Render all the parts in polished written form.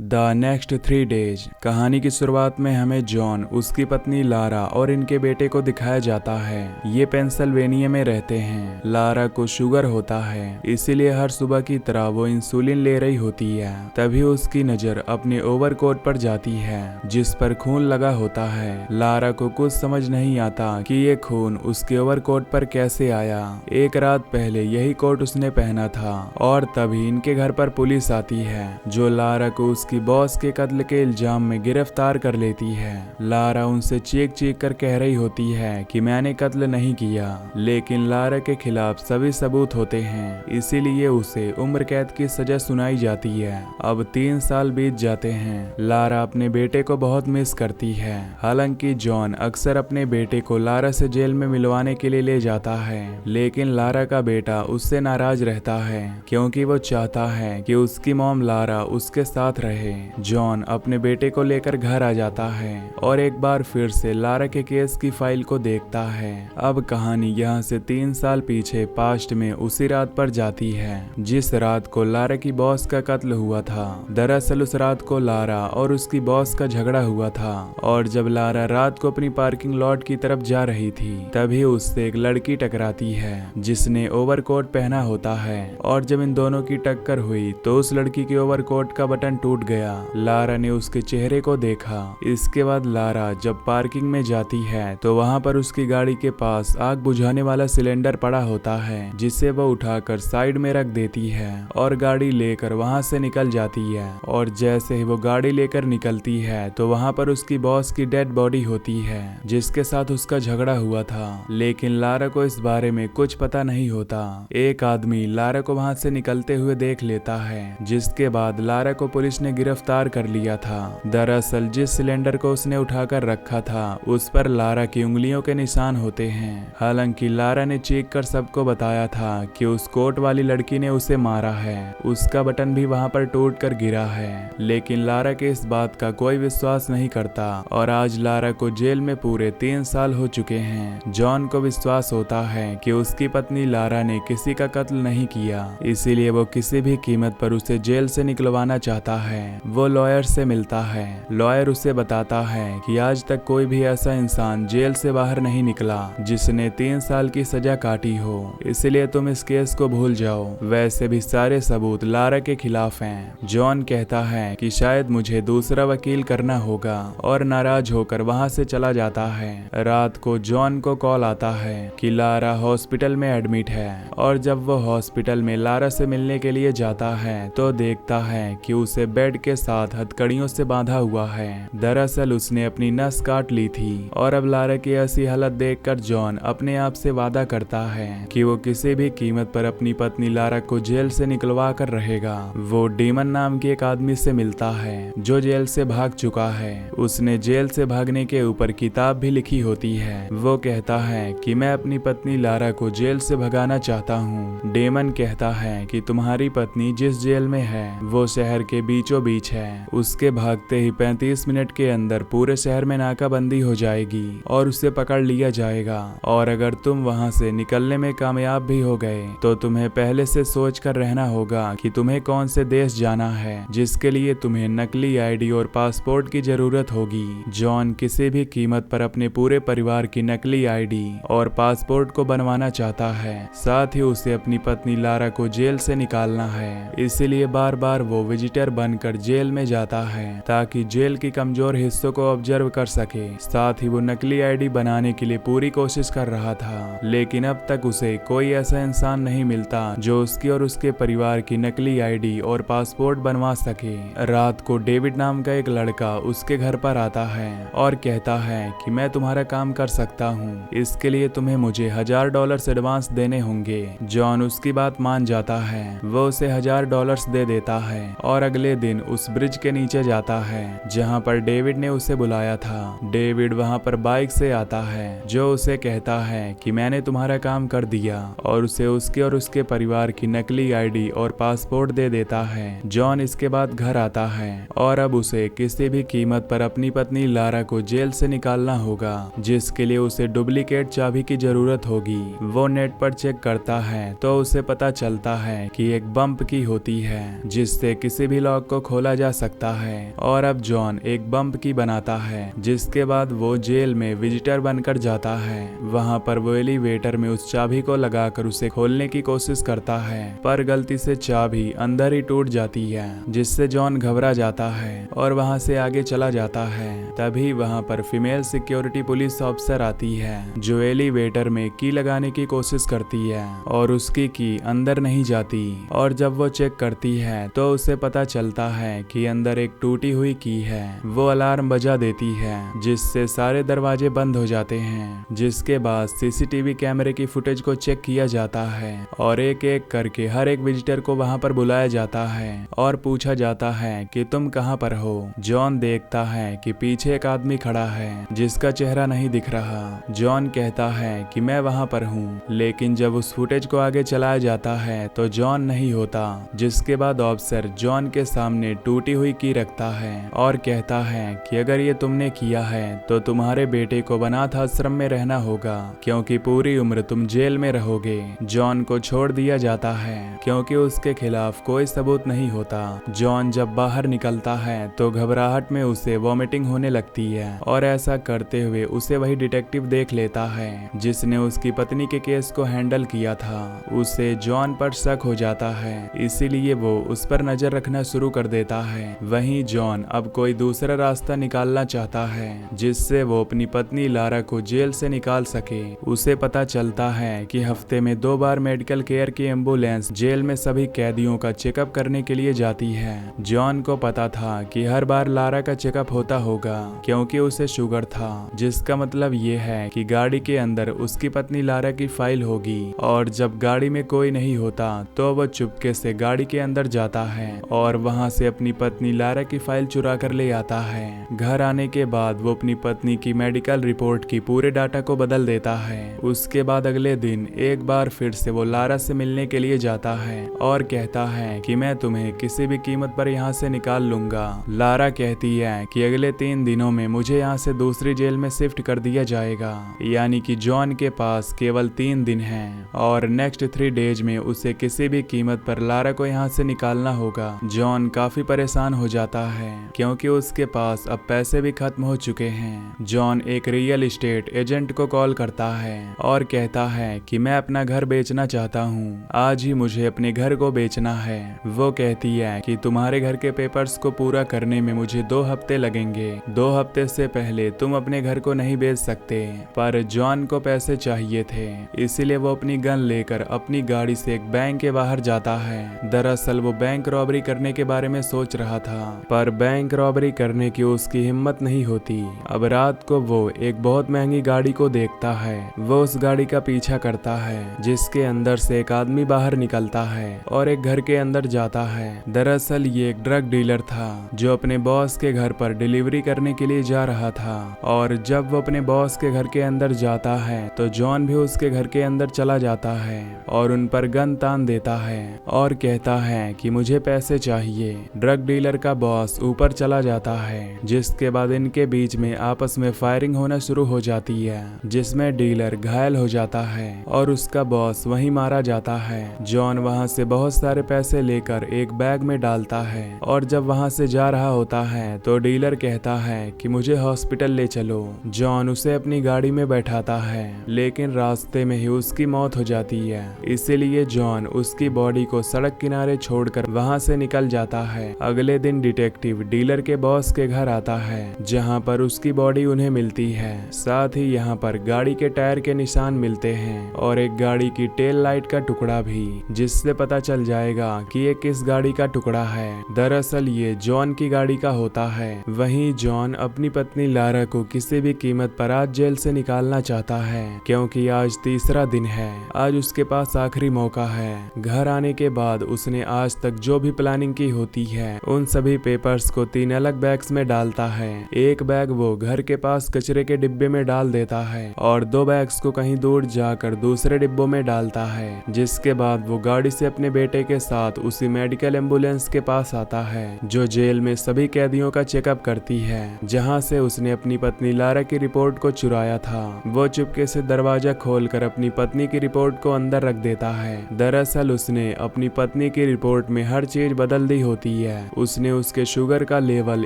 The next 3 days. कहानी की शुरुआत में हमें जॉन, उसकी पत्नी लारा और इनके बेटे को दिखाया जाता है। ये पेंसिल्वेनिया में रहते हैं। लारा को शुगर होता है, इसीलिए हर सुबह की तरह वो इंसुलिन ले रही होती है। तभी उसकी नजर अपने ओवरकोट पर जाती है जिस पर खून लगा होता है। लारा को कुछ समझ नहीं आता कि ये खून उसके ओवरकोट पर कैसे आया। एक रात पहले यही कोट उसने पहना था और तभी इनके घर पर पुलिस आती है जो लारा को उसकी बॉस के कत्ल के इल्जाम में गिरफ्तार कर लेती है। लारा उनसे चीख चीख कर कह रही होती है कि मैंने कत्ल नहीं किया, लेकिन लारा के खिलाफ सभी सबूत होते हैं, इसीलिए उसे उम्र कैद की सजा सुनाई जाती है। अब 3 साल बीत जाते हैं। लारा अपने बेटे को बहुत मिस करती है। हालांकि जॉन अक्सर अपने बेटे को लारा से जेल में मिलवाने के लिए ले जाता है, लेकिन लारा का बेटा उससे नाराज रहता है क्योंकि वो चाहता है कि उसकी मॉम लारा उसके साथ रहे। जॉन अपने बेटे को लेकर घर आ जाता है और एक बार फिर से लारा के केस की फाइल को देखता है। अब कहानी यहाँ से 3 साल पीछे पास्ट में उसी रात पर जाती है जिस रात को लारा की बॉस का कत्ल हुआ था। दरअसल उस रात को लारा और उसकी बॉस का झगड़ा हुआ था और जब लारा रात को अपनी पार्किंग लॉट की तरफ जा रही थी तभी उससे एक लड़की टकराती है जिसने ओवरकोट पहना होता है और जब इन दोनों की टक्कर हुई तो उस लड़की के ओवरकोट का बटन टूट गया। लारा ने उसके चेहरे को देखा। इसके बाद लारा जब पार्किंग में जाती है तो वहां पर उसकी गाड़ी के पास आग बुझाने वाला सिलेंडर पड़ा होता है जिसे वो उठाकर साइड में रख देती है और गाड़ी लेकर वहां से निकल जाती है। और जैसे ही वो गाड़ी लेकर निकलती है तो वहां पर उसकी बॉस की डेड बॉडी होती है जिसके साथ उसका झगड़ा हुआ था, लेकिन लारा को इस बारे में कुछ पता नहीं होता। एक आदमी लारा को वहां से निकलते हुए देख लेता है जिसके बाद लारा को पुलिस ने गिरफ्तार कर लिया था। दरअसल जिस सिलेंडर को उसने उठाकर रखा था उस पर लारा की उंगलियों के निशान होते हैं। हालांकि लारा ने चीख कर सबको बताया था कि उस कोट वाली लड़की ने उसे मारा है, उसका बटन भी वहां पर टूट कर गिरा है, लेकिन लारा के इस बात का कोई विश्वास नहीं करता और आज लारा को जेल में पूरे 3 साल हो चुके हैं। जॉन को विश्वास होता है कि उसकी पत्नी लारा ने किसी का कत्ल नहीं किया, इसीलिए वो किसी भी कीमत पर उसे जेल से निकलवाना चाहता है। वो लॉयर से मिलता है। लॉयर उसे बताता है कि आज तक कोई भी ऐसा इंसान जेल से बाहर नहीं निकला जिसने 3 साल की सजा काटी हो, इसलिए तुम इस केस को भूल जाओ। वैसे भी सारे सबूत लारा के खिलाफ हैं। जॉन कहता है कि शायद मुझे दूसरा वकील करना होगा और नाराज होकर वहां से चला जाता है। रात को जॉन को कॉल आता है कि लारा हॉस्पिटल में एडमिट है और जब वो हॉस्पिटल में लारा से मिलने के लिए जाता है तो देखता है कि उसे बेड के साथ हथकड़ियों से बांधा हुआ है। दरअसल उसने अपनी नस काट ली थी और अब लारा की ऐसी हालत देखकर जॉन अपने आप से वादा करता है कि वो किसी भी कीमत पर अपनी पत्नी लारा को जेल से निकलवा कर रहेगा। वो डीमन नाम के एक आदमी से मिलता है जो जेल से भाग चुका है। उसने जेल से भागने के ऊपर किताब भी लिखी होती है। वो कहता है कि मैं अपनी पत्नी लारा को जेल से भगाना चाहता हूँ। डेमन कहता है कि तुम्हारी पत्नी जिस जेल में है वो शहर के बीचों बीच है। उसके भागते ही 35 मिनट के अंदर पूरे शहर में नाकाबंदी हो जाएगी और उसे पकड़ लिया जाएगा, और अगर तुम वहां से निकलने में कामयाब भी हो गए तो तुम्हें पहले से सोच कर रहना होगा कि तुम्हें कौन से देश जाना है, जिसके लिए तुम्हें नकली आईडी और पासपोर्ट की जरूरत होगी। जॉन किसी भी कीमत पर अपने पूरे परिवार की नकली आईडी और पासपोर्ट को बनवाना चाहता है। साथ ही उसे अपनी पत्नी लारा को जेल से निकालना है, इसीलिए बार बार वो विजिटर बनकर जेल में जाता है ताकि जेल की कमजोर हिस्सों को ऑब्जर्व कर सके। साथ ही वो नकली आईडी बनाने के लिए पूरी कोशिश कर रहा था, लेकिन अब तक उसे कोई ऐसा इंसान नहीं मिलता जो उसकी और उसके परिवार की नकली आईडी और पासपोर्ट बनवा सके। रात को डेविड नाम का एक लड़का उसके घर पर आता है और कहता है कि मैं तुम्हारा काम कर सकता हूँ, इसके लिए तुम्हें मुझे $1000 एडवांस देने होंगे। जॉन उसकी बात मान जाता है। वो उसे $1000 दे देता है और अगले दिन उस ब्रिज के नीचे जाता है जहां पर डेविड ने उसे बुलाया था। डेविड वहां पर बाइक से आता है जो उसे कहता है कि मैंने तुम्हारा काम कर दिया, और उसे उसके और उसके परिवार की नकली आईडी और पासपोर्ट दे देता है। जॉन इसके बाद घर आता है और अब उसे किसी भी कीमत पर अपनी पत्नी लारा को जेल से निकालना होगा, जिसके लिए उसे डुप्लीकेट चाबी की जरूरत होगी। वो नेट पर चेक करता है तो उसे पता चलता है कि एक बम्प की होती है जिससे किसी भी लॉक को खोला जा सकता है और अब जॉन एक बम की बनाता है, जिसके बाद वो जेल में विजिटर बनकर जाता है। वहाँ पर वो एलिवेटर में उस चाबी को लगाकर उसे खोलने की कोशिश करता है, पर गलती से चाबी अंदर ही टूट जाती है, जिससे जॉन घबरा जाता है और वहाँ से आगे चला जाता है। तभी वहाँ पर फीमेल सिक्योरिटी पुलिस ऑफिसर आती है, जो एलिवेटर में की लगाने की कोशिश करती है और उसकी की अंदर नहीं जाती। और जब वो चेक करती है तो उसे पता चलता है कि अंदर एक टूटी हुई की है। वो अलार्म बजा देती है, जिससे सारे दरवाजे बंद हो जाते हैं। जिसके बाद सीसीटीवी कैमरे की फुटेज को चेक किया जाता है और एक एक करके हर एक विजिटर को वहां पर बुलाया जाता है और पूछा जाता है कि तुम कहां पर हो। जॉन देखता है कि पीछे एक आदमी खड़ा है, जिसका चेहरा नहीं दिख रहा। जॉन कहता है कि मैं वहां पर हूँ, लेकिन जब उस फुटेज को आगे चलाया जाता है तो जॉन नहीं होता। जिसके बाद ऑफिसर जॉन के सामने टूटी हुई की रखता है और कहता है कि अगर ये तुमने किया है तो तुम्हारे बेटे को अनाथ आश्रम में रहना होगा, क्योंकि पूरी उम्र तुम जेल में रहोगे। जॉन को छोड़ दिया जाता है क्योंकि उसके खिलाफ कोई सबूत नहीं होता। जॉन जब बाहर निकलता है तो घबराहट में उसे वॉमिटिंग होने लगती है और ऐसा करते हुए उसे वही डिटेक्टिव देख लेता है, जिसने उसकी पत्नी के केस को हैंडल किया था। उसे जॉन पर शक हो जाता है, इसीलिए वो उस पर नजर रखना शुरू कर देता है। वहीं जॉन अब कोई दूसरा रास्ता निकालना चाहता है, जिससे वो अपनी पत्नी लारा को जेल से निकाल सके। उसे पता चलता है कि हफ्ते में 2 बार मेडिकल केयर की एम्बुलेंस जेल में सभी कैदियों का चेकअप करने के लिए जाती है। जॉन को पता था कि हर बार लारा का चेकअप होता होगा, क्योंकि उसे शुगर था, जिसका मतलब ये है कि गाड़ी के अंदर उसकी पत्नी लारा की फाइल होगी। और जब गाड़ी में कोई नहीं होता तो वो चुपके से गाड़ी के अंदर जाता है और वहां से अपनी पत्नी लारा की फाइल चुरा कर ले आता है। घर आने के बाद वो अपनी पत्नी की मेडिकल रिपोर्ट की पूरे डाटा को बदल देता है। उसके बाद अगले दिन एक बार फिर से वो लारा से मिलने के लिए जाता है और कहता है कि मैं तुम्हें किसी भी कीमत पर यहाँ से निकाल लूंगा। लारा कहती है कि अगले 3 दिनों में मुझे यहाँ से दूसरी जेल में शिफ्ट कर दिया जाएगा, यानी कि जॉन के पास केवल 3 दिन हैं और नेक्स्ट 3 डेज में उसे किसी भी कीमत पर लारा को यहाँ से निकालना होगा। जॉन काफी परेशान हो जाता है क्योंकि उसके पास अब पैसे भी खत्म हो चुके हैं। जॉन एक रियल एस्टेट एजेंट को कॉल करता है और कहता है कि मैं अपना घर बेचना चाहता हूँ, आज ही मुझे अपने घर को बेचना है। वो कहती है कि तुम्हारे घर के पेपर्स को पूरा करने में मुझे 2 हफ्ते लगेंगे। 2 हफ्ते से पहले तुम अपने घर को नहीं बेच सकते। पर जॉन को पैसे चाहिए थे, इसीलिए वो अपनी गन लेकर अपनी गाड़ी से एक बैंक के बाहर जाता है। दरअसल वो बैंक रॉबरी करने के बारे में सोच रहा था, पर बैंक रॉबरी करने की उसकी हिम्मत नहीं होती। अब रात को वो एक बहुत महंगी गाड़ी को देखता है। वो उस गाड़ी का पीछा करता है, जिसके अंदर से एक आदमी बाहर निकलता है और एक घर के अंदर जाता है। दरअसल ये एक ड्रग डीलर था, जो अपने बॉस के घर पर डिलीवरी करने के लिए जा रहा था। और जब वो अपने बॉस के घर के अंदर जाता है तो जॉन भी उसके घर के अंदर चला जाता है और उन पर गन तान देता है और कहता है कि मुझे पैसे चाहिए। ड्रग डीलर का बॉस ऊपर चला जाता है, जिसके बाद इनके बीच में आपस में फायरिंग होना शुरू हो जाती है, जिसमें डीलर घायल हो जाता है और उसका बॉस वहीं मारा जाता है। जॉन वहां से बहुत सारे पैसे लेकर एक बैग में डालता है और जब वहां से जा रहा होता है तो डीलर कहता है कि मुझे हॉस्पिटल ले चलो। जॉन उसे अपनी गाड़ी में बैठाता है, लेकिन रास्ते में ही उसकी मौत हो जाती है। इसीलिए जॉन उसकी बॉडी को सड़क किनारे छोड़कर वहां से निकल जाता है। अगले दिन डिटेक्टिव डीलर के बॉस के घर आता है, जहां पर उसकी बॉडी उन्हें मिलती है। साथ ही यहाँ पर गाड़ी के टायर के निशान मिलते हैं और एक गाड़ी की टेल लाइट का टुकड़ा भी, जिससे पता चल जाएगा कि ये किस गाड़ी का टुकड़ा है। दरअसल ये जॉन की गाड़ी का होता है। वहीं जॉन अपनी पत्नी लारा को किसी भी कीमत पर आज जेल से निकालना चाहता है, क्योंकि आज तीसरा दिन है। आज उसके पास आखिरी मौका है। घर आने के बाद उसने आज तक जो भी प्लानिंग की होती है, उन सभी पेपर्स को 3 अलग बैग्स में डालता है। एक बैग वो घर के पास कचरे के डिब्बे में डाल देता है और 2 बैग्स को कहीं दूर जाकर दूसरे डिब्बों में डालता है। जिसके बाद वो गाड़ी से अपने बेटे के साथ उसी मेडिकल एम्बुलेंस के पास आता है, जो जेल में सभी कैदियों का चेकअप करती है, जहां से उसने अपनी पत्नी लारा की रिपोर्ट को चुराया था। वो चुपके से दरवाजा खोलकर अपनी पत्नी की रिपोर्ट को अंदर रख देता है। दरअसल उसने अपनी पत्नी की रिपोर्ट में हर चीज बदल दी होती होती है उसने उसके शुगर का लेवल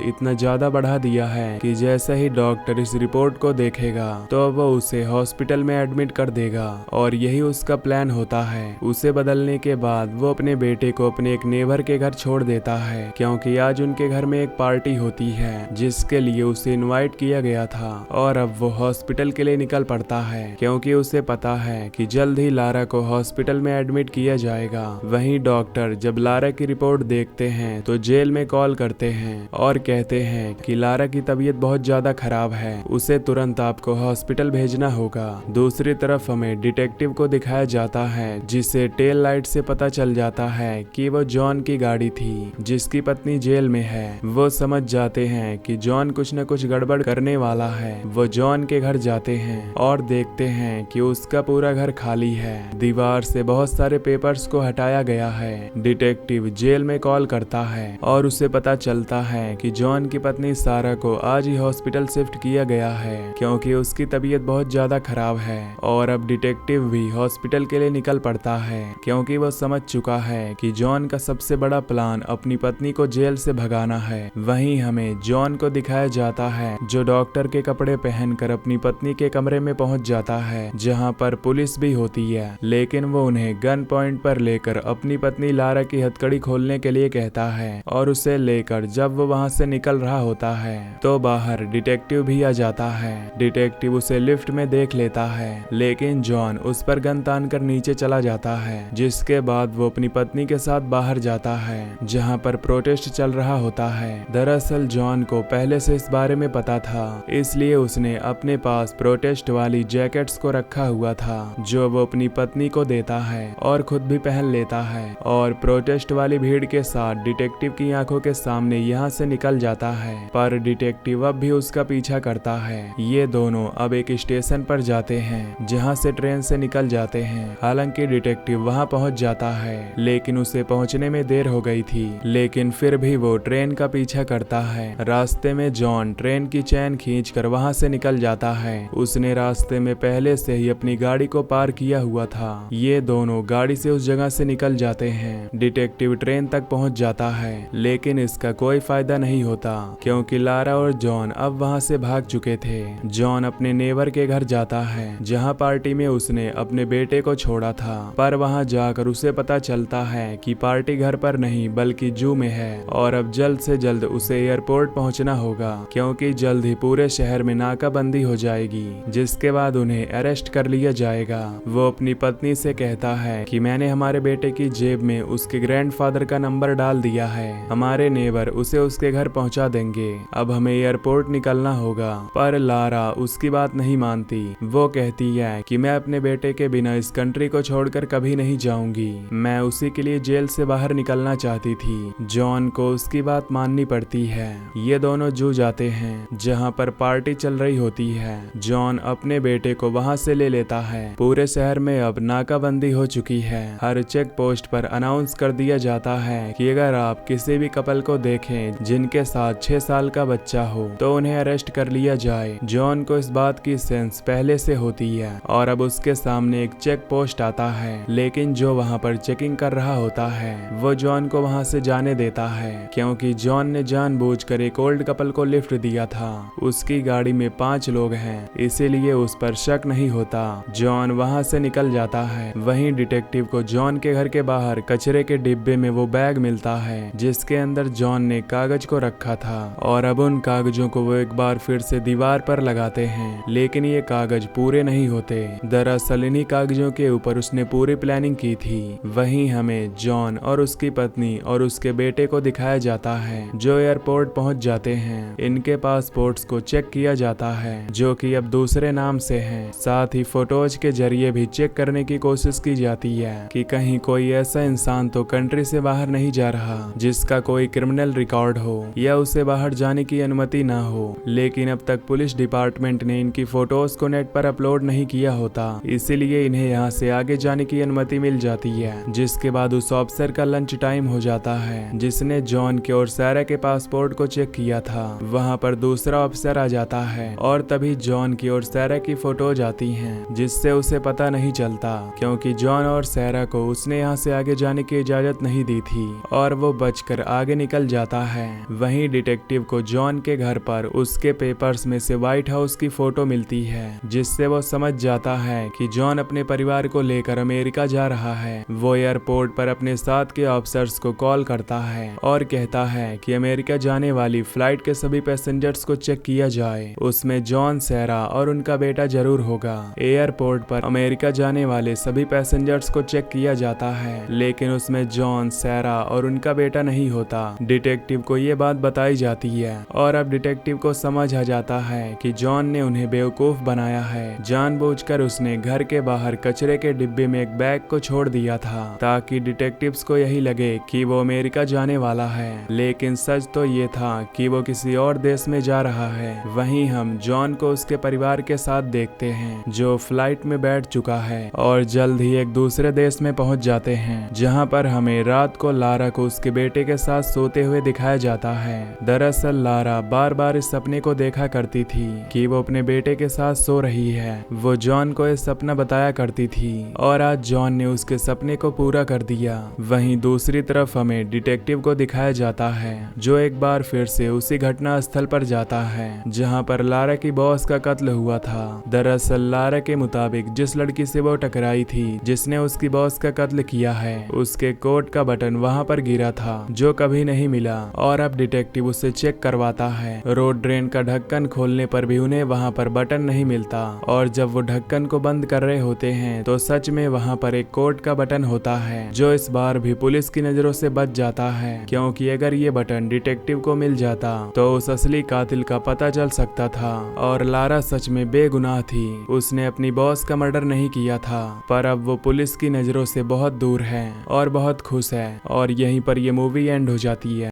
इतना ज्यादा बढ़ा दिया है कि जैसे ही डॉक्टर इस रिपोर्ट को देखेगा तो वो उसे हॉस्पिटल में एडमिट कर देगा और यही उसका प्लान होता है। उसे बदलने के बाद वो अपने बेटे को अपने एक नेबर के घर छोड़ देता है क्योंकि आज उनके घर में एक पार्टी होती है जिसके लिए उसे इनवाइट किया गया था और अब वो हॉस्पिटल के लिए निकल पड़ता है क्योंकि उसे पता है कि जल्द ही लारा को हॉस्पिटल में एडमिट किया जाएगा। वहीं डॉक्टर जब लारा की रिपोर्ट देखते हैं तो जेल में कॉल करते हैं और कहते हैं कि लारा की तबीयत बहुत ज्यादा खराब है, उसे तुरंत आपको हॉस्पिटल भेजना होगा। दूसरी तरफ हमें डिटेक्टिव को दिखाया जाता है जिसे टेल लाइट से पता चल जाता है कि वो जॉन की गाड़ी थी जिसकी पत्नी जेल में है। वो समझ जाते हैं कि जॉन कुछ न कुछ गड़बड़ करने वाला है। वो जॉन के घर जाते हैं और देखते हैं कि उसका पूरा घर खाली है, दीवार से बहुत सारे पेपर्स को हटाया गया है। डिटेक्टिव जेल में कॉल करता है और उसे पता चलता है कि जॉन की पत्नी सारा को आज ही हॉस्पिटल शिफ्ट किया गया है क्योंकि उसकी तबीयत बहुत ज्यादा खराब है। और अब डिटेक्टिव भी हॉस्पिटल के लिए निकल पड़ता है क्योंकि वो समझ चुका है कि जॉन का सबसे बड़ा प्लान अपनी पत्नी को जेल से भगाना है। वहीं हमें जॉन को दिखाया जाता है जो डॉक्टर के कपड़े पहनकर अपनी पत्नी के कमरे में पहुंच जाता है जहां पर पुलिस भी होती है, लेकिन वो उन्हें गन पॉइंट पर लेकर अपनी पत्नी लारा की हथकड़ी खोलने के लिए कहता है और उसे लेकर जब वो वहां से निकल रहा होता है तो बाहर डिटेक्टिव भी आ जाता है। डिटेक्टिव उसे लिफ्ट में देख लेता है लेकिन जॉन उस पर गन तान कर नीचे चला जाता है, जिसके बाद वो अपनी पत्नी के साथ बाहर जाता है जहां पर प्रोटेस्ट चल रहा होता है। दरअसल जॉन को पहले से इस बारे में पता था, इसलिए उसने अपने पास प्रोटेस्ट वाली जैकेट्स को रखा हुआ था जो वो अपनी पत्नी को देता है और खुद भी पहन लेता है और प्रोटेस्ट वाली भीड़ के साथ डिटेक्टिव की आंखों के सामने यहाँ से निकल जाता है। पर डिटेक्टिव अब भी उसका पीछा करता है। ये दोनों अब एक स्टेशन पर जाते हैं जहाँ से ट्रेन से निकल जाते हैं। हालांकि डिटेक्टिव वहाँ पहुँच जाता है लेकिन उसे पहुँचने में देर हो गई थी, लेकिन फिर भी वो ट्रेन का पीछा करता है। रास्ते में जॉन ट्रेन की चैन खींचकर वहाँ से निकल जाता है। उसने रास्ते में पहले से ही अपनी गाड़ी को पार किया हुआ था। ये दोनों गाड़ी से उस जगह से निकल जाते हैं। डिटेक्टिव ट्रेन तक पहुंच जाता है लेकिन इसका कोई फायदा नहीं होता क्योंकि लारा और जॉन अब वहां से भाग चुके थे। जॉन अपने नेबर के घर जाता है जहां पार्टी में उसने अपने बेटे को छोड़ा था, पर वहां जाकर उसे पता चलता है कि पार्टी घर पर नहीं बल्कि जू में है और अब जल्द से जल्द उसे एयरपोर्ट पहुंचना होगा क्योंकि जल्द ही पूरे शहर में नाकाबंदी हो जाएगी, जिसके बाद उन्हें अरेस्ट कर लिया जाएगा। वो अपनी पत्नी से कहता है कि मैंने हमारे बेटे की जेब में उसके ग्रैंडफादर का नंबर डाल दिया है, हमारे नेबर उसे उसके घर पहुंचा देंगे, अब हमें एयरपोर्ट निकलना होगा। पर लारा उसकी बात नहीं मानती। वो कहती है कि मैं अपने बेटे के बिना इस कंट्री को छोड़कर कभी नहीं जाऊंगी, मैं उसी के लिए जेल से बाहर निकलना चाहती थी। जॉन को उसकी बात माननी पड़ती है। ये दोनों जू जाते हैं जहाँ पर पार्टी चल रही होती है। जॉन अपने बेटे को वहाँ से ले लेता है। पूरे शहर में अब नाकाबंदी हो चुकी है। हर चेक पोस्ट पर अनाउंस कर दिया जाता है कि अगर आप किसी भी कपल को देखें जिनके साथ 6 साल का बच्चा हो तो उन्हें अरेस्ट कर लिया जाए। जॉन को इस बात की सेंस पहले से होती है और अब उसके सामने एक चेक पोस्ट आता है, लेकिन जो वहाँ पर चेकिंग कर रहा होता है वो जॉन को वहाँ से जाने देता है क्योंकि जॉन ने जानबूझकर एक ओल्ड कपल को लिफ्ट दिया था। उसकी गाड़ी में 5 लोग हैं, इसीलिए उस पर शक नहीं होता। जॉन वहाँ से निकल जाता है। वहीं डिटेक्टिव को जॉन के घर के बाहर कचरे के डिब्बे में वो बैग मिलता है जिसके अंदर जॉन ने कागज को रखा था और अब उन कागजों को वो एक बार फिर से दीवार पर लगाते हैं, लेकिन ये कागज पूरे नहीं होते। दरअसल इन्हीं कागजों के ऊपर उसने पूरी प्लानिंग की थी। वहीं हमें जॉन और उसकी पत्नी और उसके बेटे को दिखाया जाता है जो एयरपोर्ट पहुंच जाते हैं। इनके पासपोर्ट्स को चेक किया जाता है जो कि अब दूसरे नाम से हैं। साथ ही फोटोज के जरिए भी चेक करने की कोशिश की जाती है कि कहीं कोई ऐसा इंसान तो कंट्री से बाहर नहीं जा रहा जिसका कोई क्रिमिनल रिकॉर्ड हो या उसे बाहर जाने की अनुमति ना हो। लेकिन अब तक पुलिस डिपार्टमेंट ने इनकी फोटोज को नेट पर अपलोड नहीं किया होता, इसीलिए इन्हें यहाँ से आगे जाने की अनुमति मिल जाती है। जिसके बाद उस ऑफिसर का लंच टाइम हो जाता है जिसने जॉन के और सारा के पासपोर्ट को चेक किया था। वहाँ पर दूसरा ऑफिसर आ जाता है और तभी जॉन की और सारा की फोटोज आती हैं, जिससे उसे पता नहीं चलता क्योंकि जॉन और सारा को उसने यहाँ से आगे जाने की इजाजत नहीं दी थी और वो बचकर आगे निकल जाता है। वहीं डिटेक्टिव को जॉन के घर पर उसके पेपर्स में से व्हाइट हाउस की फोटो मिलती है, जिससे वो समझ जाता है कि जॉन अपने परिवार को लेकर अमेरिका जा रहा है। वो एयरपोर्ट पर अपने साथ के ऑफिसर्स को कॉल करता है और कहता है कि अमेरिका जाने वाली फ्लाइट के सभी पैसेंजर्स को चेक किया जाए, उसमें जॉन, सैरा और उनका बेटा जरूर होगा। एयरपोर्ट पर अमेरिका जाने वाले सभी पैसेंजर्स को चेक किया जाता है, लेकिन उसमें जॉन, सैरा और उनका बेटा नहीं होता। डिटेक्टिव को ये बात बताई जाती है और अब डिटेक्टिव को समझ आ जाता है कि जॉन ने उन्हें बेवकूफ बनाया है। जानबूझकर उसने घर के बाहर कचरे के डिब्बे में एक बैग को छोड़ दिया था ताकि डिटेक्टिव्स को यही लगे कि वो अमेरिका जाने वाला है, लेकिन सच तो ये था कि वो किसी और देश में जा रहा है। वहीं हम जॉन को उसके परिवार के साथ देखते हैं, जो फ्लाइट में बैठ चुका है और जल्द ही एक दूसरे देश में पहुंच जाते हैं, जहां पर हमें रात को लारा को उसके बेटे के साथ सोते हुए दिखाया जाता है। दरअसल लारा बार बार इस सपने को देखा करती थी कि वो अपने बेटे के साथ सो रही है। वो जॉन को यह सपना बताया करती थी और आज जॉन ने उसके सपने को पूरा कर दिया। वहीं दूसरी तरफ हमें डिटेक्टिव को दिखाया जाता है, जो एक बार फिर से उसी घटना स्थल पर जाता है जहां पर लारा की बॉस का कत्ल हुआ था। दरअसल लारा के मुताबिक जिस लड़की से वो टकराई थी, जिसने उसकी बॉस का कत्ल किया है, उसके कोट का बटन वहां पर गिरा था जो कभी नहीं मिला और अब डिटेक्टिव उसे चेक करवाता है। रोड ड्रेन का ढक्कन खोलने पर भी उन्हें वहां पर बटन नहीं मिलता और जब वो ढक्कन को बंद कर रहे होते हैं तो सच में वहां पर एक कोट का बटन होता है, जो इस बार भी पुलिस की नजरों से बच जाता है, क्योंकि अगर ये बटन डिटेक्टिव को मिल जाता तो उस असली कातिल का पता चल सकता था और लारा सच में बेगुनाह थी। उसने अपनी बॉस का मर्डर नहीं किया था, पर अब वो पुलिस की नजरों से बहुत दूर है और बहुत खुश है। और यहीं पर ये मूवी एंड हो जाती है।